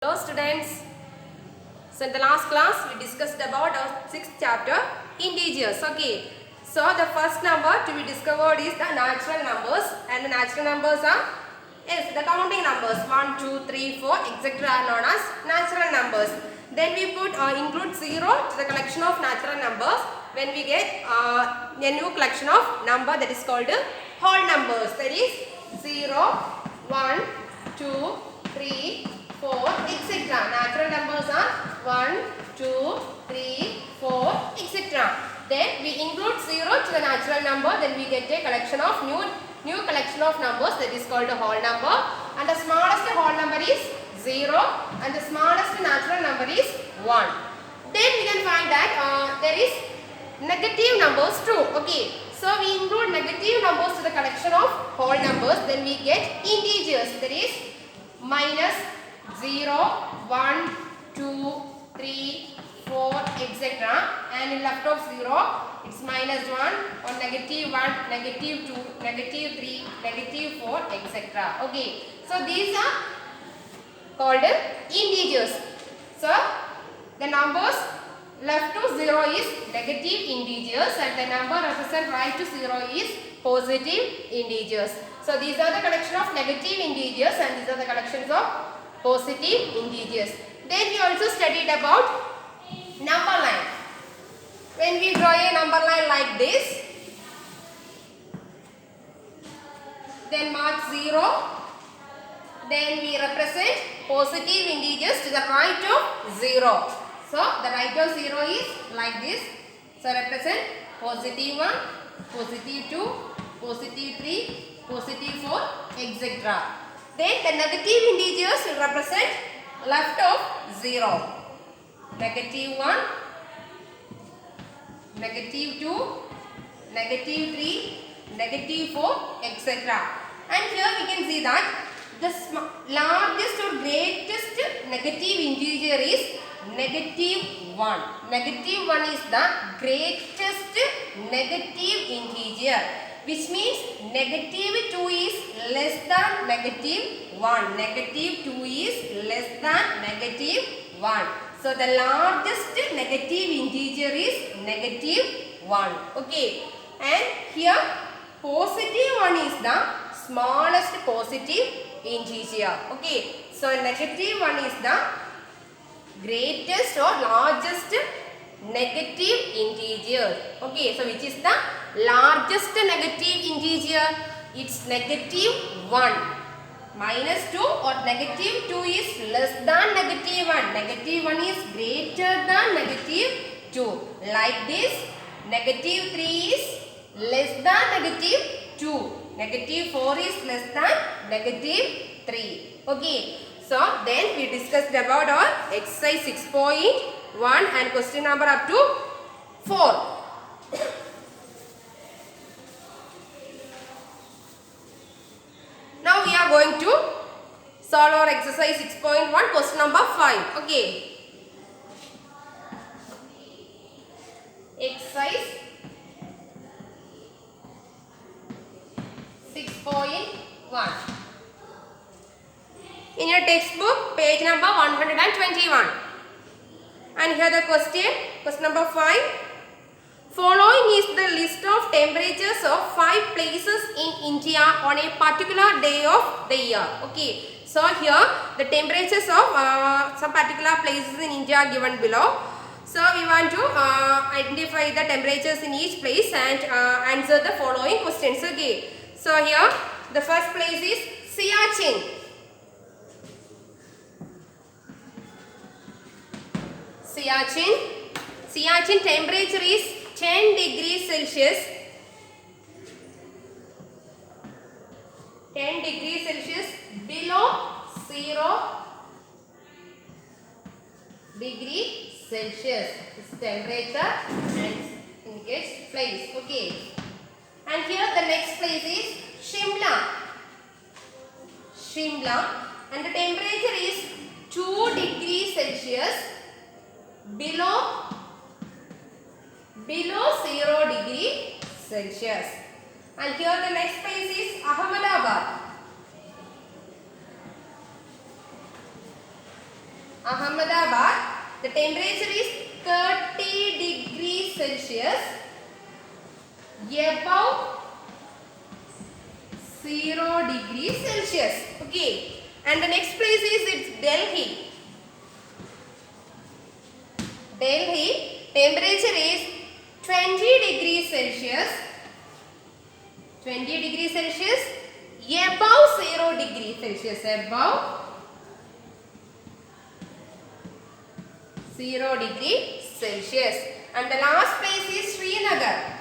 Hello students. So in the last class we discussed about our 6th chapter integers. Okay. So the first number to be discovered is the natural numbers, and the natural numbers are the counting numbers 1, 2, 3, 4 etc. are known as natural numbers. Then we include 0 to the collection of natural numbers when we get a new collection of number that is called whole numbers. That is 0, 1, 2, 3, 4 etc. Natural numbers are 1, 2, 3, 4 etc. Then we include 0 to the natural number, then we get a collection of new collection of numbers that is called a whole number, and the smallest whole number is 0 and the smallest natural number is 1. Then we can find that there is negative numbers too. Okay, so we include negative numbers to the collection of whole numbers, then we get integers, that is minus 0, 1, 2, 3, 4 etc. and in left of 0 it's minus 1 or negative 1, negative 2, negative 3, negative 4 etc. Okay, so these are called integers. So the numbers left to 0 is negative integers and the number represent right to 0 is positive integers. So these are the collection of negative integers and these are the collections of positive integers. Then we also studied about number line. When we draw a number line like this, then mark 0, then we represent positive integers to the right of 0. So the right of 0 is like this. So represent positive 1, positive 2, positive 3, positive 4 etc. Then the negative integers will represent left of 0. Negative 1, negative 2, negative 3, negative 4 etc. And here we can see that the largest or greatest negative integer is negative 1. Negative 1 is the greatest negative integer, which means negative 2 is less than negative 1. Negative 2 is less than negative 1. So the largest negative integer is negative 1. Okay. And here positive 1 is the smallest positive integer. Okay. So negative 1 is the greatest or largest negative integer. Okay. So which is the largest negative integer? It's negative 1. Minus 2 or negative 2 is less than negative 1. Negative 1 is greater than negative 2. Like this, negative 3 is less than negative 2. Negative 4 is less than negative 3. Okay. So then we discussed about our exercise 6.1 and question number up to 4. Now we are going to solve our exercise 6.1 question number 5. Okay. Exercise 6.1. In your textbook, page number 121. And here the question number 5. Following is the list of temperatures of 5 places in India on a particular day of the year. Okay. So here the temperatures of some particular places in India are given below. So we want to identify the temperatures in each place and answer the following questions. Okay. So here the first place is Siachen. Siachen temperature is 10 degrees Celsius. 10 degrees Celsius below 0 degree Celsius. This temperature and indicates place. Okay. And here the next place is Shimla. And the temperature is 2 degrees Celsius below 0 degree Celsius. And here the next place is Ahmedabad. Ahmedabad, the temperature is 30 degrees Celsius above 0 degrees Celsius. Okay. And the next place is it's Delhi. Delhi, temperature is 20 degrees Celsius. 20 degrees Celsius above 0 degrees Celsius. Above 0 degrees Celsius. And the last place is Srinagar.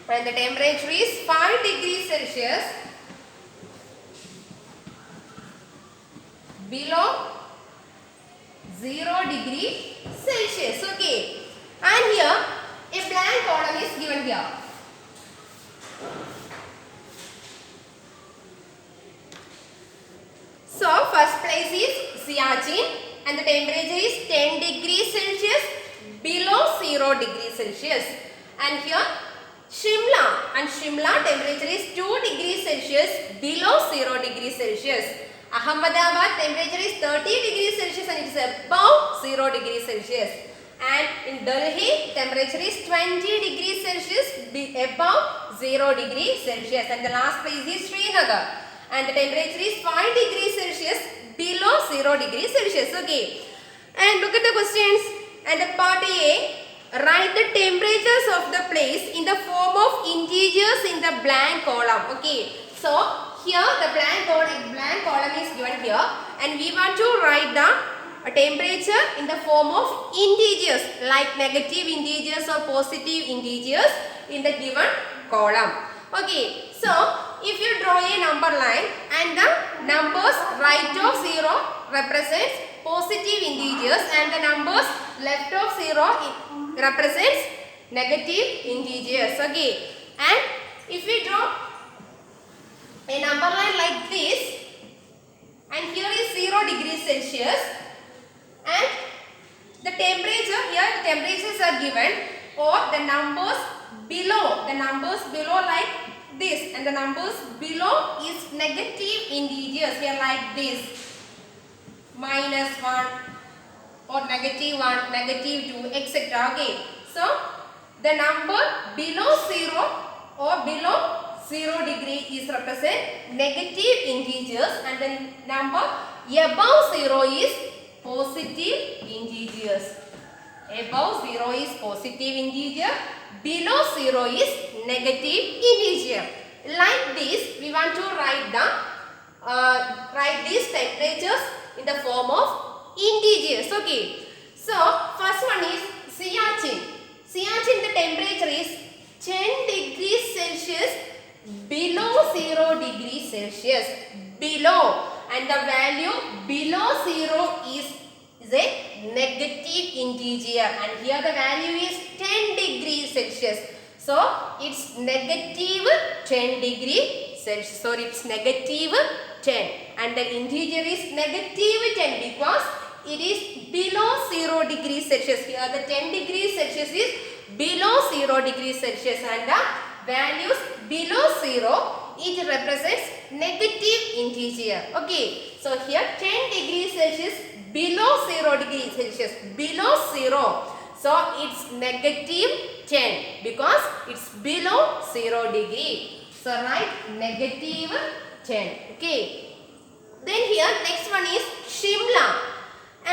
And the temperature is 5 degrees Celsius below 0 degree Celsius. Okay. And here a blank column is given here. So first place is Siachen and the temperature is 10 degrees Celsius below 0 degrees Celsius. And here Shimla, and Shimla temperature is 2 degrees Celsius below 0 degrees Celsius. Ahmedabad temperature is 30 degrees Celsius and it is above 0 degrees Celsius. And in Delhi temperature is 20 degrees Celsius above 0 degrees Celsius. And the last place is Srinagar and the temperature is 5 degrees Celsius below 0 degrees Celsius. Okay. And look at the questions. And the part A, write the temperatures of the place in the form of integers in the blank column. Okay. So here the blank column is given here and we want to write the temperature in the form of integers like negative integers or positive integers in the given column. Okay. So if you draw a number line and the numbers right of 0 represents positive integers and the numbers left of 0 represents negative integers. Okay. And if we draw a number line like this and here is 0 degrees Celsius and the temperature, here the temperatures are given or the numbers below like this and the numbers below is negative integers here like this, -1 or -1, -2, etc. Okay. So the number below 0 or below 0 degree is represent negative integers and the number above 0 is positive integers. Above 0 is positive integer, below 0 is negative integer. Like this, we want to write these temperatures in the form of integers. Okay. So first one is Siachen. Siachen, the temperature is 10 degrees Celsius below 0 degrees Celsius. Below, and the value below 0 is a negative integer and here the value is 10 degrees Celsius. So it's negative 10 degrees Celsius. So it's negative 10 and the integer is negative 10 because it is below 0 degrees Celsius. Here the 10 degrees Celsius is below 0 degrees Celsius and the values below 0 it represents negative integer. Okay. So here 10 degrees Celsius below 0 degrees Celsius. Below 0. So it's negative 10 because it's below 0 degree. So write negative 10. Okay. Then here next one is Shimla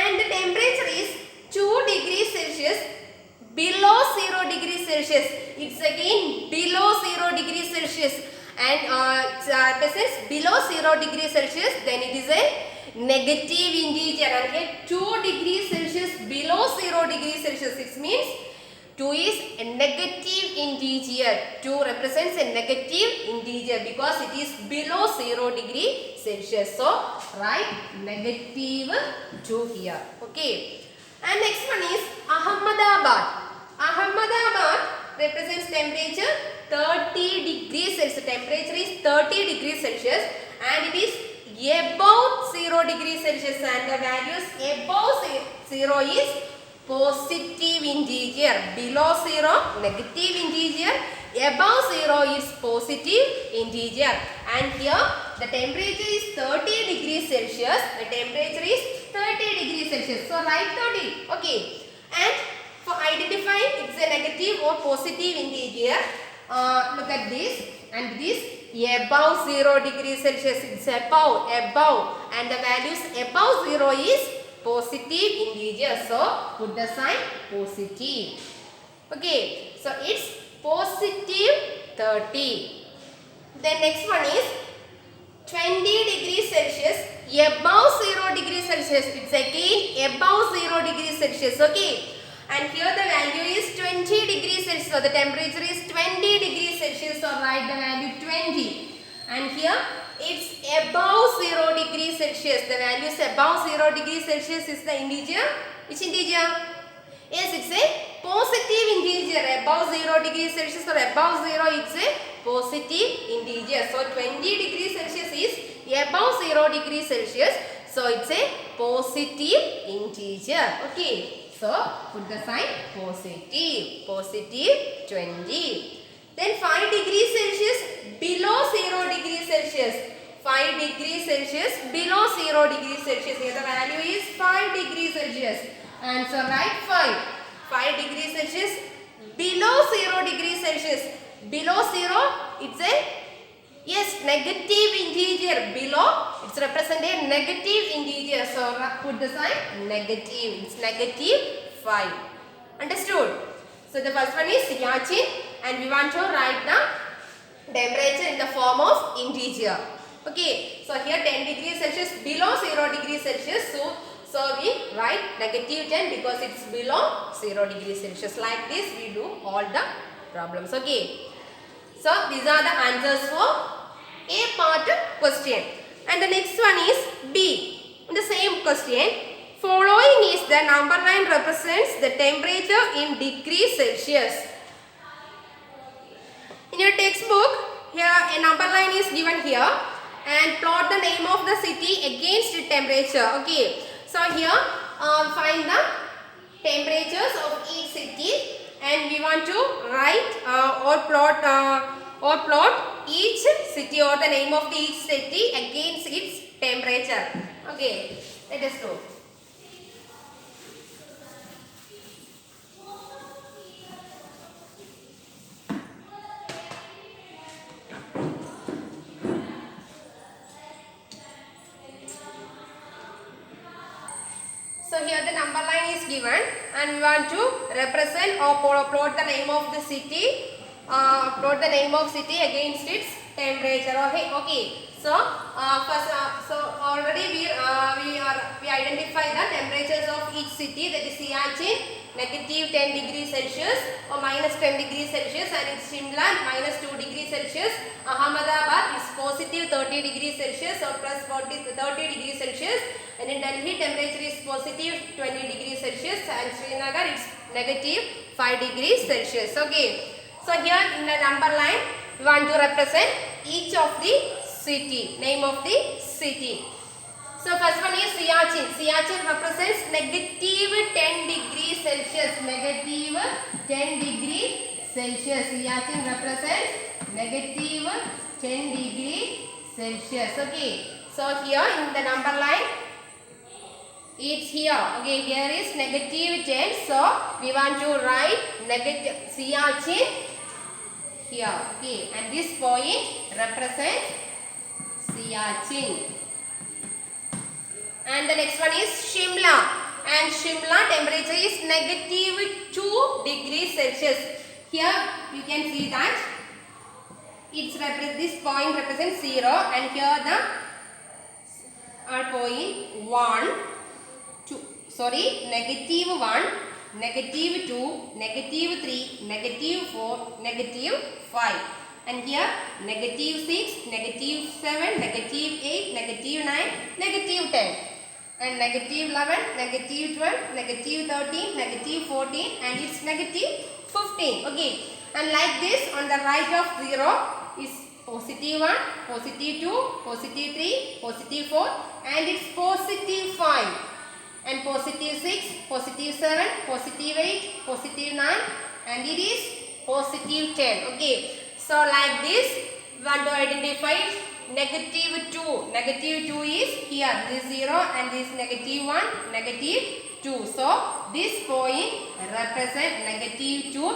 and the temperature is 2 degrees Celsius below 0 degrees Celsius. It's again below 0 degrees Celsius and represents below 0 degrees Celsius, then it is a negative integer and here 2 degrees Celsius below 0 degrees Celsius. It means 2 is a negative integer. 2 represents a negative integer because it is below 0 degree Celsius. So write negative 2 here. Okay. And next one is Ahmedabad. Ahmedabad represents temperature 30 degrees Celsius. Temperature is 30 degrees Celsius and it is above 0 degrees Celsius and the values above 0 is positive integer. Below 0 negative integer. Above 0 is positive integer. And here the temperature is 30 Celsius. The temperature is 30 degrees Celsius. So write 30. Okay. And for identifying it's a negative or positive integer, look at this and this above 0 degrees Celsius. It's above, and the values above 0 is positive integer. So put the sign positive. Okay. So it's positive 30. The next one is 20 degrees Celsius above 0 degrees Celsius. It's again above 0 degrees Celsius. Okay. And here the value is 20 degrees Celsius. So the temperature is 20 degrees Celsius. So write the value 20. And here it's above 0 degrees Celsius. The value is above 0 degrees Celsius is the integer. Which integer? Yes, it's a positive integer. Above 0 degrees Celsius or above 0 it's a positive integer. So 20 degrees Celsius is above 0 degrees Celsius. So it's a positive integer. Okay. So put the sign positive. Positive 20. Then 5 degrees Celsius below 0 degrees Celsius. 5 degrees Celsius below 0 degrees Celsius. Here the value is 5 degrees Celsius. And so write 5. 5 degrees Celsius below 0 degrees Celsius. Below 0, it's a negative integer. Below, it's represented negative integer. So put the sign negative. It's negative 5. Understood? So the first one is Siachen, and we want to write the temperature in the form of integer. Okay. So here 10 degrees Celsius below 0 degrees Celsius. So we write negative 10 because it's below 0 degrees Celsius. Like this we do all the problems. Okay. So these are the answers for A part question. And the next one is B. In the same question, following is the number line represents the temperature in degrees Celsius. In your textbook, here a number line is given here and plot the name of the city against the temperature. Okay. So here find the temperatures of each city. And we want to write or plot each city or the name of each city against its temperature. Okay, let us do. So here the number line is given and we want to represent or plot the name of the city, plot the name of city against its temperature. Okay. So first, so already we identify the temperatures of each city, that is Siachen negative 10 degrees Celsius or minus 10 degrees Celsius, and it's Shimla minus 2 degrees Celsius. Ahmedabad is positive 30 degrees Celsius or plus 30 degrees Celsius, and in Delhi temperature is positive 20 degrees Celsius, and Srinagar is negative 5 degrees Celsius. Okay. So here in the number line we want to represent each of the city, name of the city. So first one is Siachen. Siachen represents negative 10 degrees Celsius. Negative 10 degrees Celsius. Siachen represents negative 10 degrees Celsius. Okay. So here in the number line, it's here. Okay, here is negative 10. So we want to write negative Siachen here. Okay, and this point represents Siachen. And the next one is Shimla. And Shimla temperature is negative 2 degrees Celsius. Here you can see that this point represents 0, and here the point 1, 2, sorry, negative 1, negative 2, negative 3, negative 4, negative 5. And here negative 6, negative 7, negative 8, negative 9, negative 10. And negative 11, negative 12, negative 13, negative 14, and it's negative 15. Okay. And like this, on the right of 0 is positive 1, positive 2, positive 3, positive 4, and it's positive 5. And positive 6, positive 7, positive 8, positive 9, and it is positive 10. Okay. So like this, we want to identify -2. -2 is here. This 0 and this -1, -2. So this point represent -2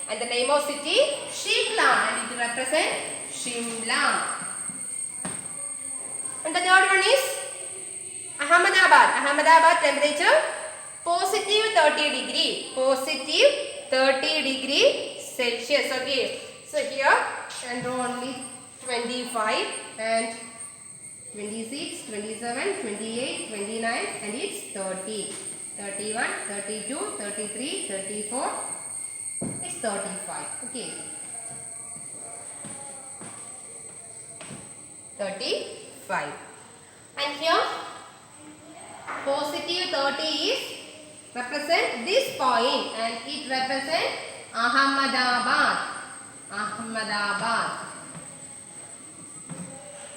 and the name of city Shimla, and it represent Shimla. And the third one is Ahmedabad. Ahmedabad temperature positive 30 degree. Positive 30 degree Celsius. Okay. So here and only 25 and 26, 27, 28, 29 and it's 30. 31, 32, 33, 34. It's 35. Okay. 35. And here positive 30 is represent this point and it represent Ahmedabad. Ahmedabad.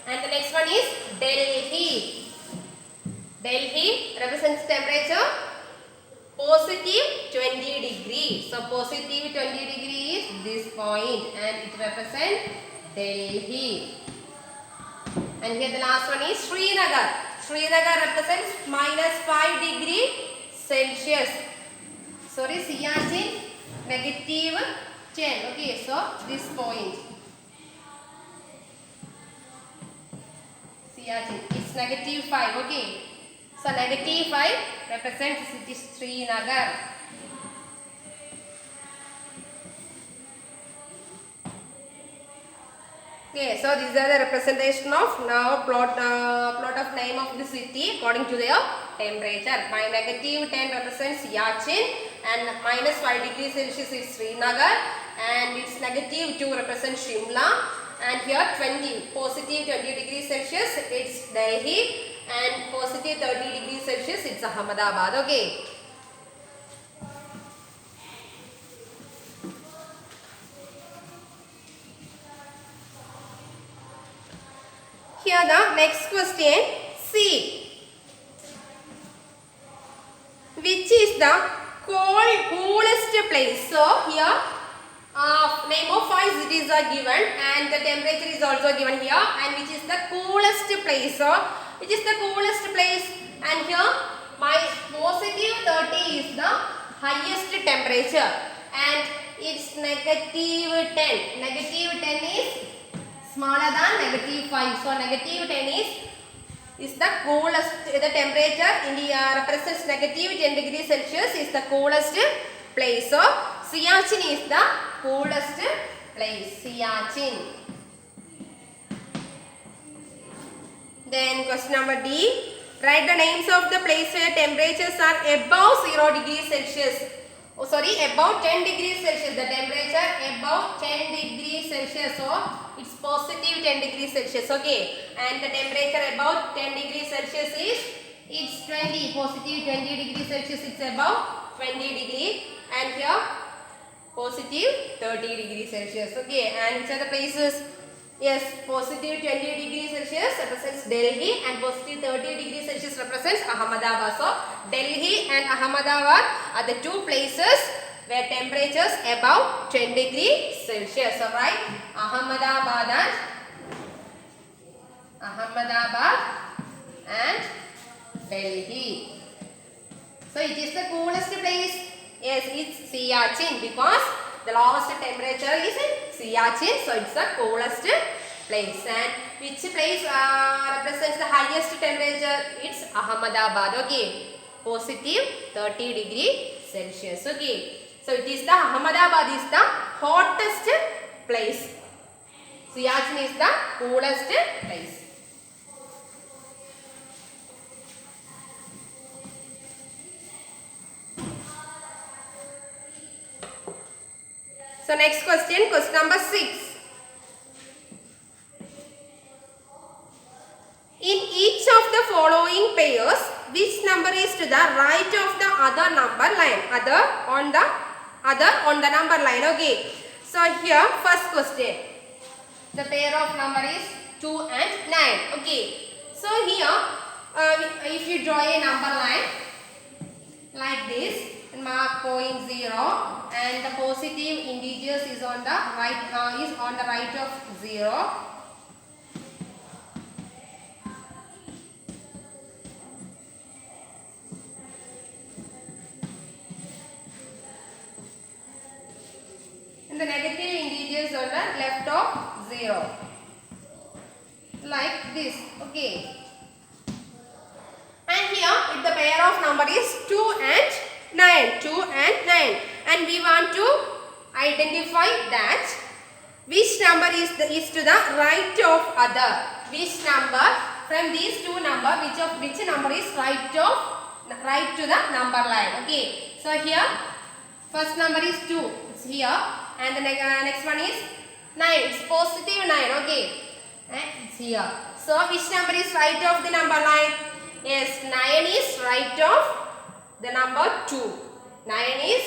And the next one is Delhi. Delhi represents temperature positive 20 degree. So positive 20 degree is this point and it represents Delhi. And here the last one is Srinagar. Srinagar represents -5 degree Celsius. Sorry, Siachen -10. Okay, so this point. Siachen, it's -5. Okay, so -5 represents city Srinagar. Okay, so these are the representation of now plot of name of the city according to their temperature. My -10 represents Siachen and -5 degrees Celsius is Srinagar and its -2 represents Shimla, and here 20 positive 20 degrees Celsius it's Delhi and positive 30 degrees Celsius it's Ahmedabad. Okay. Here the next question, C. Which is the coolest place? So here name of 5 cities are given and the temperature is also given here, and which is the coolest place. So which is the coolest place, and here my positive 30 is the highest temperature and it's -10. -10 is smaller than -5. So -10 is the coolest. The temperature in the represents -10 degrees Celsius is the coolest place. So Siachen is the coolest place. Siachen. Then question number D. Write the names of the place where temperatures are above 0 degrees Celsius. Oh, sorry, above 10 degrees Celsius. The temperature above 10 degrees Celsius. So it's positive 10 degrees Celsius. Okay, and the temperature above 10 degrees Celsius is it's 20. Positive 20 degrees Celsius. It's above 20 degree, and here positive 30 degrees Celsius. Okay, and which are the places? Yes, positive 20 degrees Celsius represents Delhi and positive 30 degrees Celsius represents Ahmedabad. So Delhi and Ahmedabad are the two places where temperatures above 10 degrees Celsius. So right, Ahmedabad and Delhi. So it is the coolest place. Yes, it's Siachen because the lowest temperature is in Siachen, so it's the coolest place. And which place represents the highest temperature? It's Ahmedabad. Okay, positive 30 degree Celsius. Okay, so it is the Ahmedabad is the hottest place. Siachen is the coolest place. So next question, question number 6. In each of the following pairs, which number is to the right of the other number line? Other on the number line. Okay. So here first question. The pair of number is 2 and 9. Okay. So here if you draw a number line like this, mark point 0 and the positive integers is on the right of 0 0. Like this. Okay. And here if the pair of number is 2 and 9. 2 and 9. And we want to identify that which number is to the right of other. Which number from these two number, which number is right to the number line. Okay. So here first number is 2. It's here. And the next one is 9. It's positive 9. Okay. And it's here. So which number is right of the number line? Yes, 9 is right of the number 2. 9 is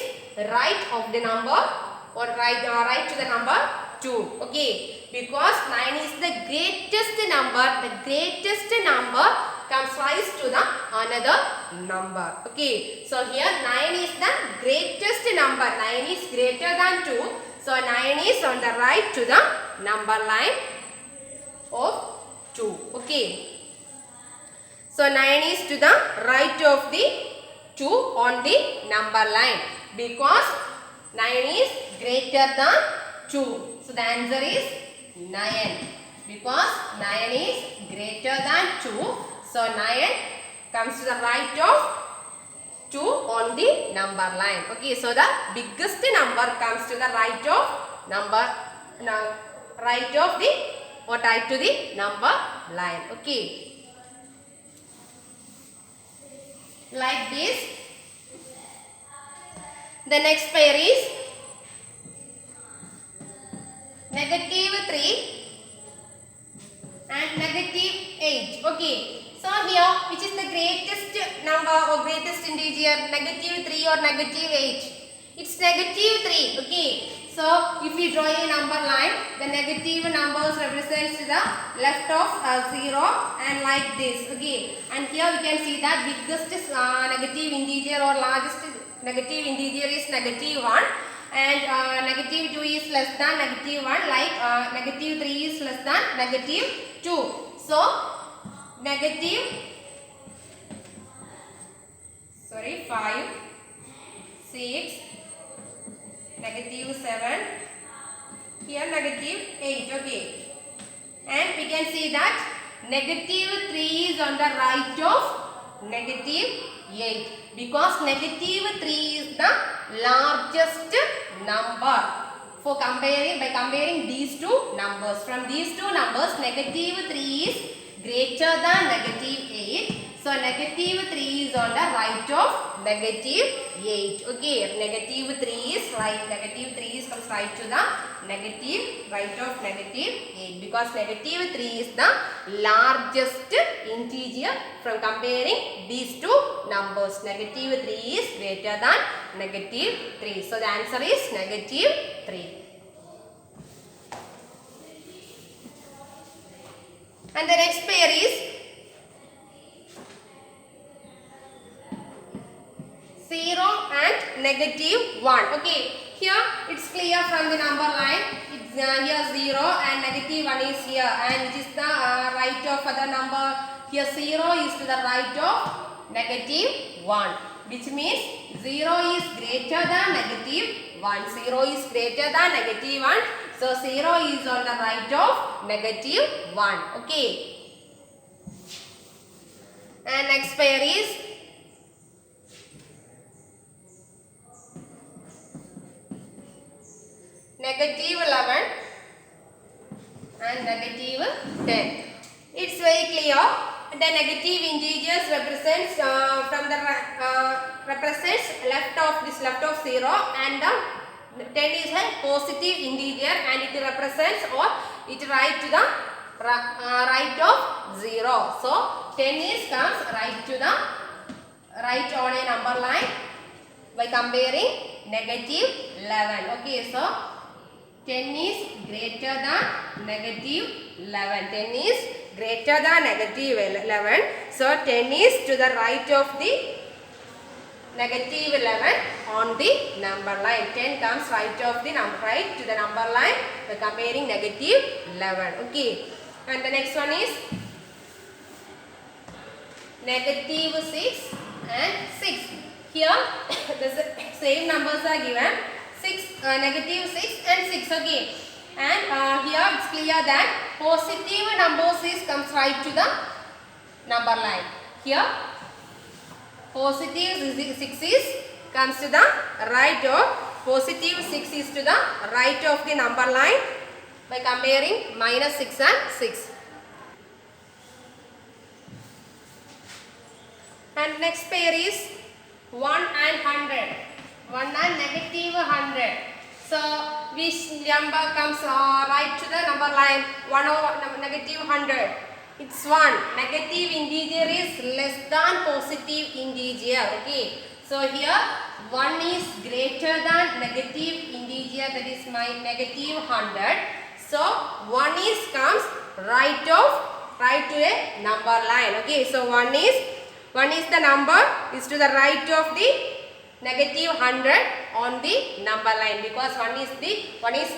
right of the number or right to the number 2. Okay. Because 9 is the greatest number. The greatest number comes rise to the another number. Okay. So here 9 is the greatest number. 9 is greater than 2. So 9 is on the right to the number line of 2. Okay. So 9 is to the right of the 2 on the number line. Because 9 is greater than 2. So the answer is 9. Because 9 is greater than 2. So 9 comes to the right of 2 on the number line. Okay, so the biggest number comes to the right of right of the or tied to the number line. Okay. Like this. The next pair is -3 and -8. Okay. So here, which is the greatest number or greatest integer? -3 or -8? It's -3. Okay. So if we draw a number line, the negative numbers represents the left of 0 and like this. Okay. And here we can see that biggest negative integer or largest negative integer is -1. And -2 is less than -1, like -3 is less than -2. So -5, 6, -7, here -8. Okay. And we can see that -3 is on the right of -8 because -3 is the largest number. For by comparing these two numbers, from these two numbers, -3 is greater than -8. So -3 is on the right of -8. Okay, -3 is right. -3 is comes right to the right of -8 because -3 is the largest integer. From comparing these two numbers, -3 is greater than -3. So the answer is -3. And the next pair is 0 and -1. Okay, here it's clear from the number line. It's here 0 and -1 is here, and it is the right of other number. Here 0 is to the right of -1, which means 0 is greater than -1. 0 is greater than -1. So 0 is on the right of -1. Okay. And next pair is -11 and -10. It's very clear. The negative integers represents represents left of 0, and the 10 is a positive integer and it represents or it right to the right of 0. So 10 is comes right to the right on a number line by comparing -11. Okay, so 10 is greater than -11. 10 is greater than -11. So 10 is to the right of the -11 on the number line. 10 comes right of the right to the number line by comparing -11. Okay. And the next one is -6 and 6. Here the same numbers are given. -6 and 6. Okay. And here it's clear that positive numbers comes right to the number line. Here positive 6 comes to the right of positive 6 is to the right of the number line by comparing -6 and 6. And next pair is 1 and 100. 1 and negative 100. So which number comes right to the number line? 1 over negative 100. It's 1. Negative integer is less than positive integer. Okay. So here 1 is greater than negative integer, that is my negative 100. So 1 is comes right to a number line. Okay. So 1 is the number is to the right of the negative 100 on the number line, because 1 is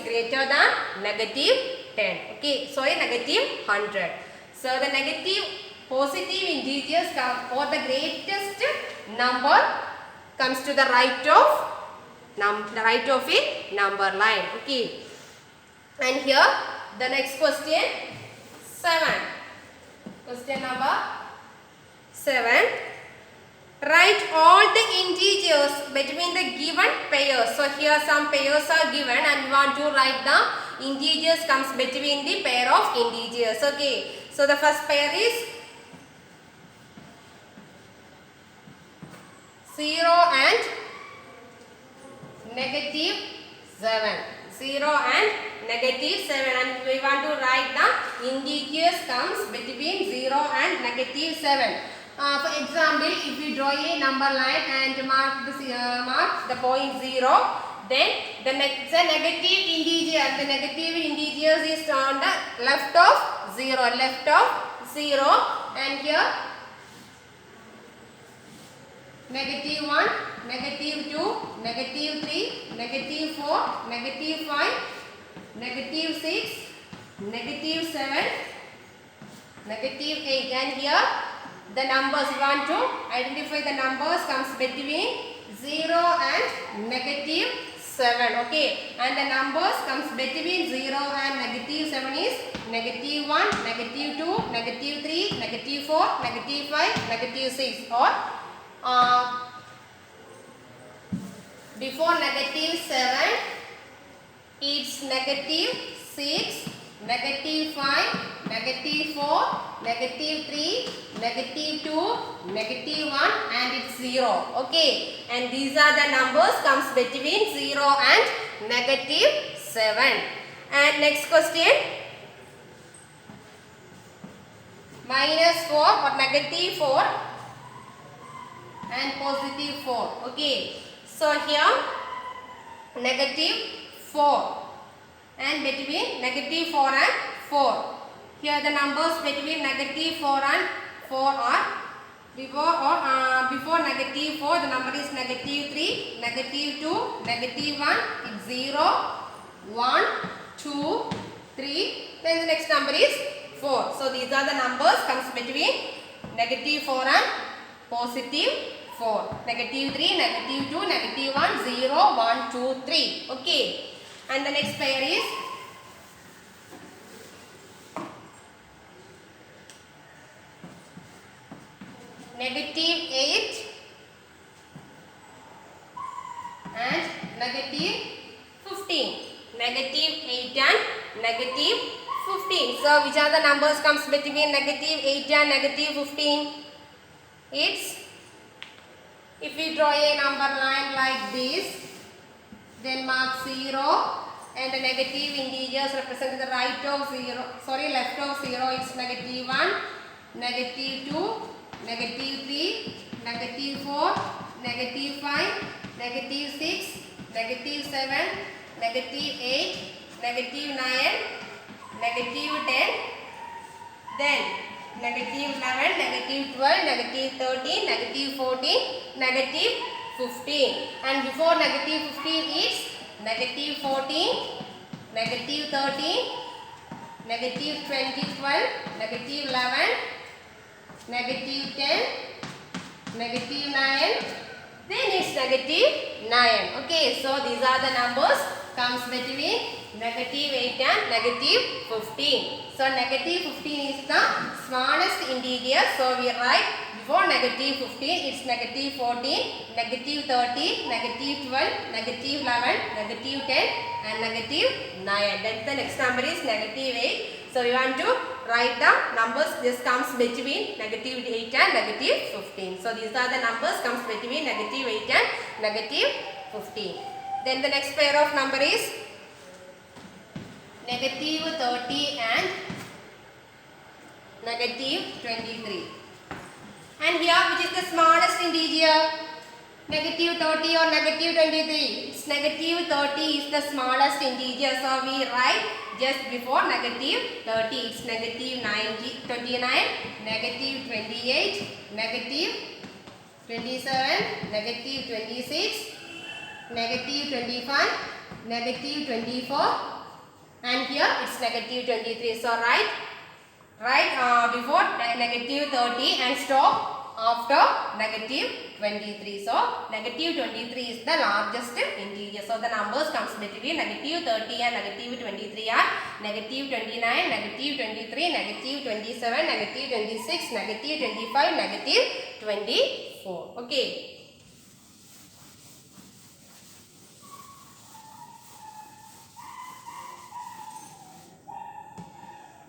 greater than negative 10. Okay. So a negative 100. So the negative positive integers come, or the greatest number comes to the right of a number line. Okay. And here the next question 7. Question number 7. Write all the integers between the given pairs. So here some pairs are given and we want to write the integers comes between the pair of integers. Okay. So the first pair is 0 and negative 7. 0 and negative 7, and we want to write the integers comes between 0 and negative 7. For example, if we draw a number line and mark the point 0, then the negative integer, the negative integers is on the left of 0, and here negative 1, negative 2, negative 3, negative 4, negative 5, negative 6, negative 7, negative 8, and here the numbers, we want to identify the numbers comes between 0 and negative 7. Okay, and the numbers comes between 0 and negative 7 is negative 1, negative 2, negative 3, negative 4, negative 5, negative 6, or before negative 7 it's negative 6, negative 5, negative 4, negative 3, negative 2, negative 1, and it's 0. Okay, and these are the numbers comes between 0 and negative 7. And next question, -4 or negative 4 and positive 4. Okay, so here negative 4 and between negative 4 and 4. Here the numbers between negative 4 and 4 are before negative 4 the number is negative 3, negative 2, negative 1, it's 0, 1, 2, 3, then the next number is 4. So these are the numbers comes between negative 4 and positive 4. Negative 3, negative 2, negative 1, 0, 1, 2, 3. Okay. And the next pair is negative 8 and negative 15. Negative 8 and negative 15. So which are the numbers comes between negative 8 and negative 15? It's, if we draw a number line like this, then mark 0 and the negative integers represent the right of 0, left of 0, it's negative 1, negative 2, negative 3, negative 4, negative 5, negative 6, negative 7, negative 8, negative 9, negative 10, then negative 11, negative 12, negative 13, negative 14, negative 15, and before negative 15 is negative 14, negative 13, negative 12, negative 11, negative 10, negative 9, then it's negative 9. Okay, so these are the numbers comes between negative 8 and negative 15. So negative 15 is the smallest integer. So we write before negative 15 it's negative 14, negative 30, negative 12, negative 11, negative 10 and negative 9. Then the next number is negative 8. So we want to write the numbers. This comes between negative 8 and negative 15. So these are the numbers comes between negative 8 and negative 15. Then the next pair of number is negative 30 and negative 23. And here which is the smallest integer? Negative 30 or negative 23? It's negative 30 is the smallest integer. So we write just before negative 30. It's negative 29, negative 28, negative 27, negative 26, negative 25, negative 24 and here it's negative 23. So write before negative 30 and stop after negative 23. So negative 23 is the largest integer. So the numbers comes between negative 30 and negative 23 are negative 29, negative 23, negative 27, negative 26, negative 25, negative 24. Okay.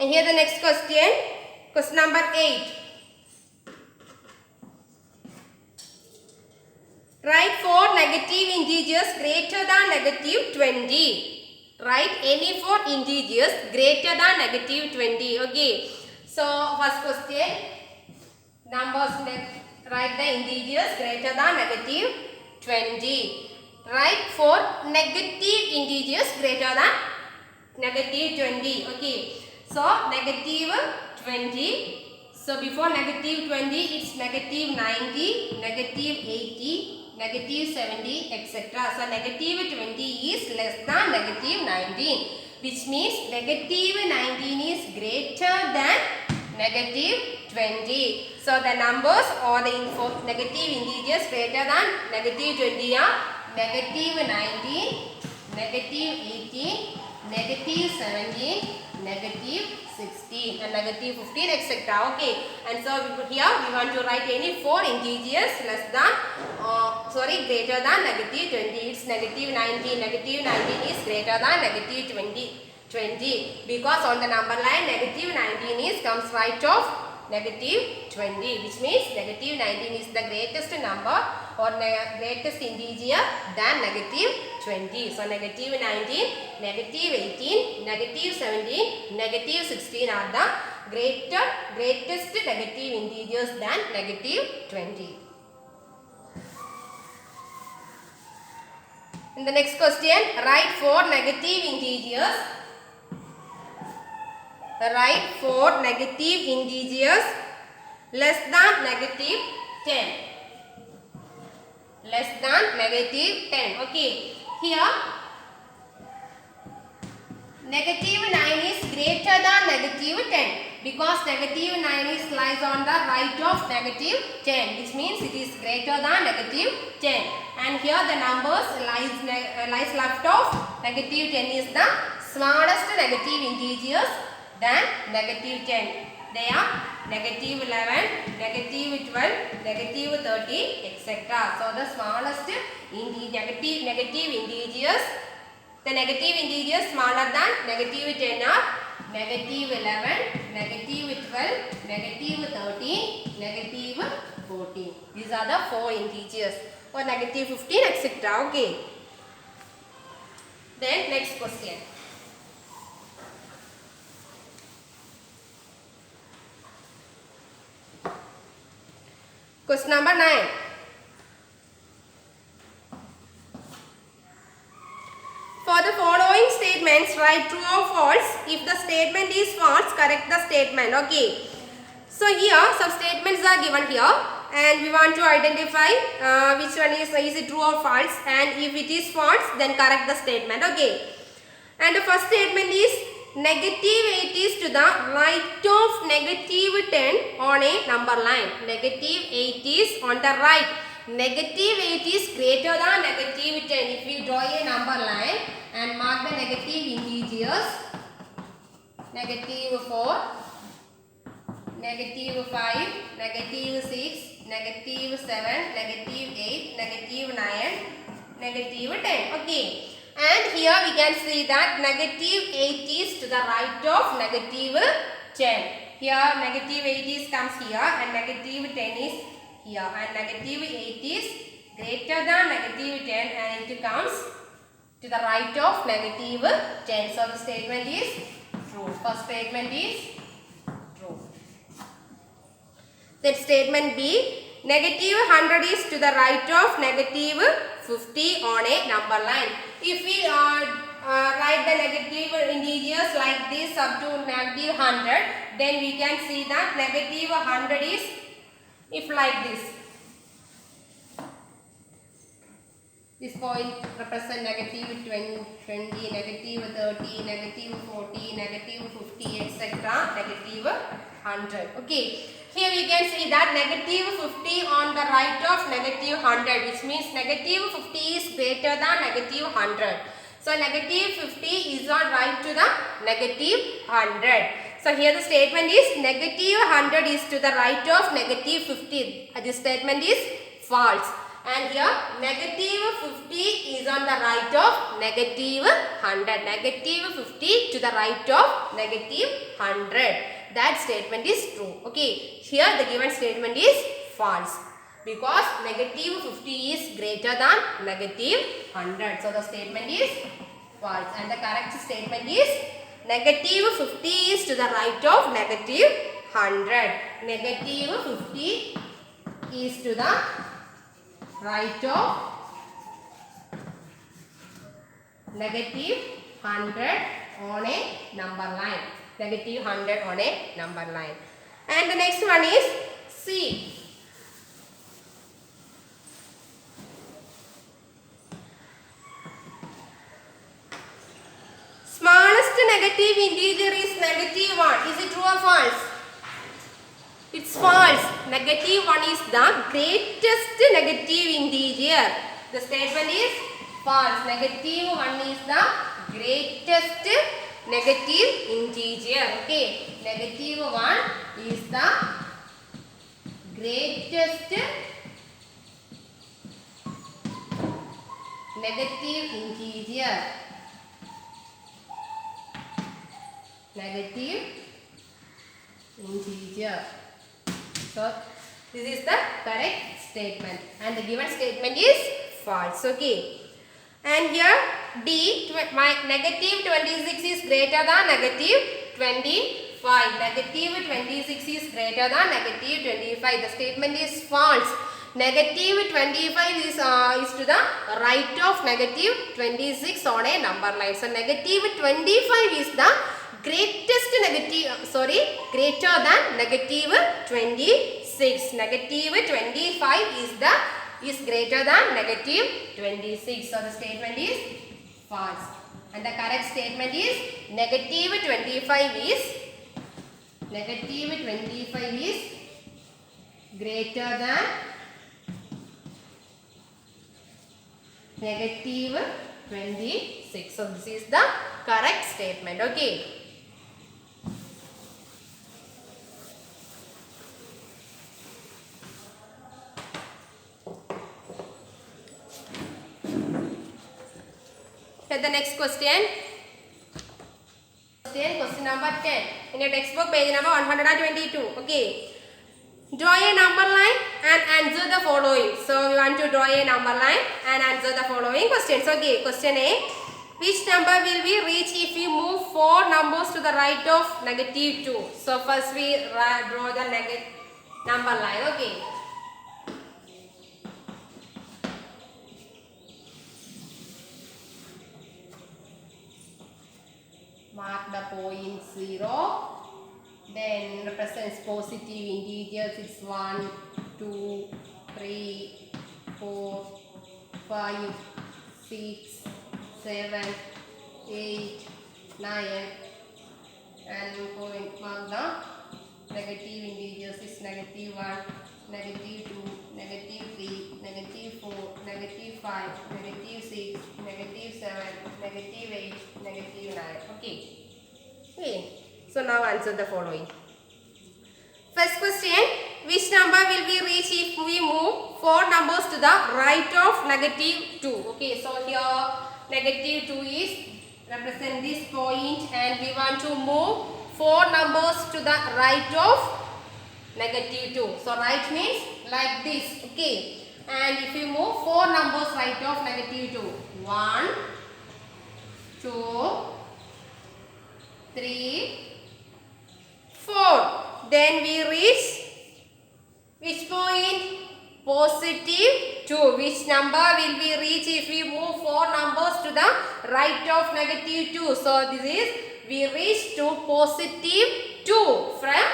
And here the next question, question number 8. Write 4 negative integers greater than negative 20. Write any 4 integers greater than negative 20. Okay. So first question, numbers, write the integers greater than negative 20. Write 4 negative integers greater than negative 20. Okay. So negative 20. So before negative 20 it's negative 90, negative 80, negative 70, etc. So negative 20 is less than negative 19, which means negative 19 is greater than negative 20. So the numbers or the negative integers greater than negative 20 are negative 19, negative 18, negative 17, negative 16 and negative 15, etc. Okay, and so here we want to write any 4 integers less than greater than negative 20. It's negative 19. Negative 19 is greater than negative 20 because on the number line negative 19 is comes right of negative 20, which means negative 19 is the greatest number or greatest integer than negative 20. So negative 19, negative 18, negative 17, negative 16 are the greatest negative integers than negative 20. In the next question, write 4 negative integers. Write 4 negative integers less than negative 10. Less than negative 10. Okay. Here negative 9 is greater than negative 10 because negative 9 is lies on the right of negative 10, which means it is greater than negative 10. And here the numbers lies left of negative 10 is the smallest negative integers than negative 10. They are negative 11, negative 12, negative 30, etc. So the smallest negative integers, the negative integers smaller than negative 10 are negative 11, negative 12, negative 13, negative 14. These are the 4 integers or negative 15, etc. Okay. Then next question. Question number 9. For the following statements, write true or false. If the statement is false, correct the statement. Okay. So here some statements are given here, and we want to identify which one is it true or false, and if it is false, then correct the statement. Okay. And the first statement is negative 8 is to the right of negative 10 on a number line. Negative 8 is on the right. negative 8 is greater than negative 10. If we draw a number line and mark the negative integers, negative 4, negative 5, negative 6, negative 7, negative 8, negative 9, negative 10. Okay. And here we can see that negative 8 is to the right of negative 10. Here negative 8 is comes here and negative 10 is here, and negative 8 is greater than negative 10 and it comes to the right of negative 10. So the statement is true. First statement is true. Then statement B, negative 100 is to the right of negative 50 on a number line. If we write the negative integers like this up to negative 100, then we can see that negative 100 is if like this. This point represent negative 20, negative 30, negative 40, negative 50, etc. Negative 100. Okay. Here we can see that negative 50 on the right of negative 100, which means negative 50 is greater than negative 100. So negative 50 is on right to the negative 100. So here the statement is negative 100 is to the right of negative 50. This statement is false. And here negative 50 is on the right of negative 100. Negative 50 to the right of negative 100. That statement is true. Okay. Here the given statement is false because negative 50 is greater than negative 100. So the statement is false. And the correct statement is negative 50 is to the right of negative 100. Negative 50 is to the right of negative 100 on a number line. Negative 100 on a number line. And the next one is C. Smallest negative integer is negative 1. Is it true or false? It's false. Negative 1 is the greatest negative integer. The statement is false. Negative 1 is the greatest negative integer. Okay. Negative 1 is the greatest negative integer. Negative integer. So this is the correct statement and the given statement is false. Okay. And here D, my negative 26 is greater than negative 25. Negative 26 is greater than negative 25. The statement is false. Negative 25 is to the right of negative 26 on a number line. So negative 25 is the greatest negative, greater than negative 26. Negative 25 is greater than negative 26. So the statement is false. And the correct statement is negative 25 is greater than negative 26. So this is the correct statement. Okay. The next question. Question number 10. In your textbook, page number 122. Okay. Draw a number line and answer the following. So we want to draw a number line and answer the following questions. Okay. Question A. Which number will we reach if we move 4 numbers to the right of negative 2? So first we draw the number line. Okay. Mark the point 0. Then represents positive integers. It's 1, 2, 3, 4, 5, 6, 7, 8, 9. And point mark the negative integers is negative 1, negative 2, negative 3, negative 4, negative 5, negative 6, negative 7, negative 8, negative 9. Okay. So now answer the following. First question, which number will we reach if we move 4 numbers to the right of negative 2? Okay, so here negative 2 is represent this point and we want to move 4 numbers to the right of negative 2. So right means like this. Okay, and if you move 4 numbers right of negative 2, 1, 2, 3, 4. Then we reach which point? Positive 2. Which number will we reach if we move 4 numbers to the right of negative 2? So this is we reach to positive 2 from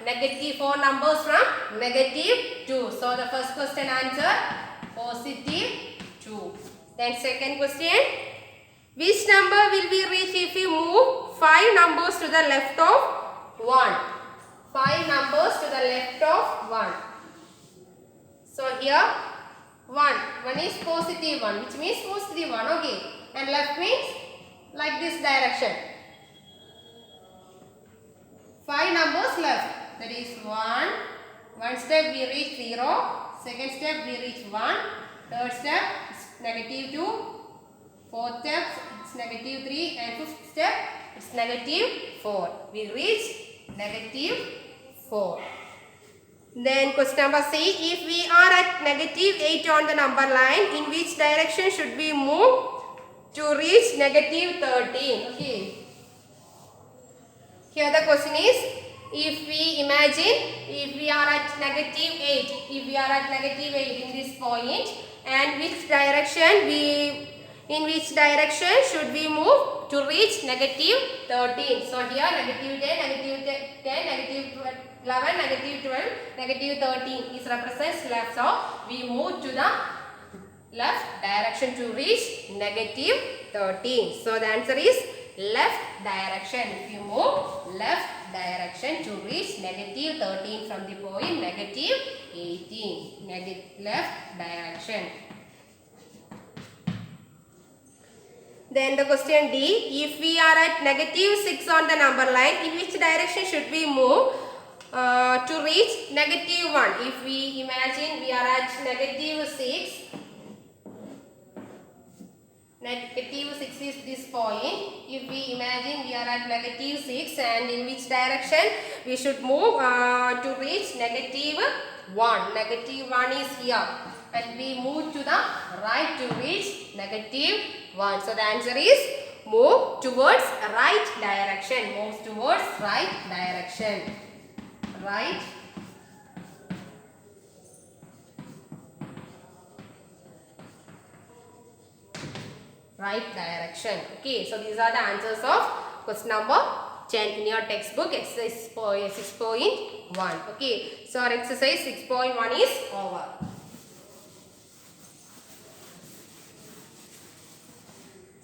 negative 4 numbers from negative 2. So the first question answer positive 2. Then second question, which number will we reach if we move 5 numbers to the left of 1? 5 numbers to the left of 1. So here 1 is positive 1, which means positive 1. Okay, and left means like this direction. 5 numbers left, that is 1 step we reach 0, second step we reach 1, third step is negative 2, fourth step it's negative 3, and fifth step it's negative 4. We reach negative 4. Then question number C, if we are at negative 8 on the number line, in which direction should we move to reach negative 13? Okay. Here the question is, if we imagine if we are at negative 8, in this point, and in which direction should we move to reach negative 13? So here negative 10, negative 11, negative 12, negative 13 is represents left. So we move to the left direction to reach negative 13. So the answer is left direction. If you move left direction to reach negative 13 from the point negative 18. Left direction. Then the question D, if we are at negative 6 on the number line, in which direction should we move to reach negative 1? If we imagine we are at negative 6, negative 6 is this point. If we imagine we are at negative 6, and in which direction we should move to reach negative 1. Negative 1 is here, and we move to the right to reach negative 1. So the answer is move towards right direction. Moves towards right direction. Right direction. Okay, so these are the answers of question number 10 in your textbook, exercise 6.1. Okay, so our exercise 6.1 is over.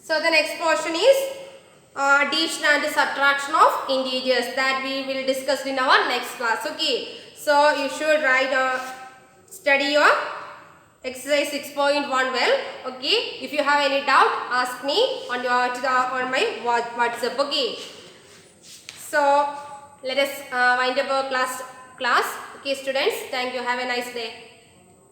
So the next portion is addition and subtraction of integers, that we will discuss in our next class. Okay, so you should study your exercise 6.1 well. Okay, if you have any doubt, ask me on my WhatsApp. Okay, so let us wind up our class. Okay, students, thank you. Have a nice day.